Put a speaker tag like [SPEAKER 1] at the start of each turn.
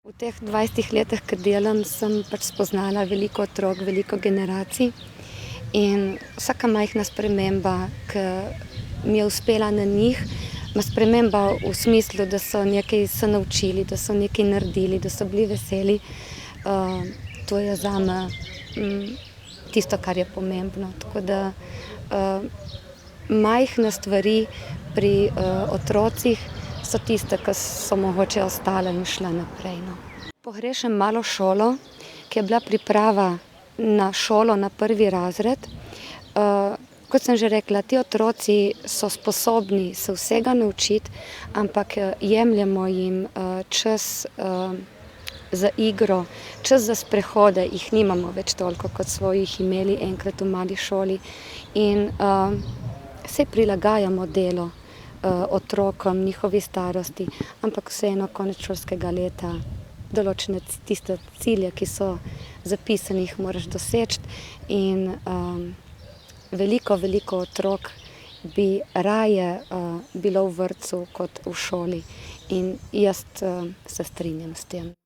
[SPEAKER 1] V teh 20 letih, ko delam, sem spoznala veliko otrok, veliko generacij in vsaka majhna sprememba, ki mi je uspela na njih, ima sprememba v smislu, da so nekaj se naučili, da so nekaj naredili, da so bili veseli. To je zame tisto, kar je pomembno. Tako da majhne stvari pri otrocih so tiste, ki so mogoče ostale in šle naprej. Pogrešam malo šolo, ki je bila priprava na šolo, na 1. razred. Kot sem že rekla, ti otroci so sposobni se vsega naučiti, ampak jemljemo jim čas za igro, čas za sprehode, jih nimamo več toliko, kot smo jih imeli enkrat v mali šoli. In saj prilagajamo delo otrokom, njihovi starosti, ampak vseeno konec šolskega leta določene tiste cilje, ki so zapisani, jih moraš doseči in veliko otrok bi raje bilo v vrtcu kot v šoli in jaz se strinjam s tem.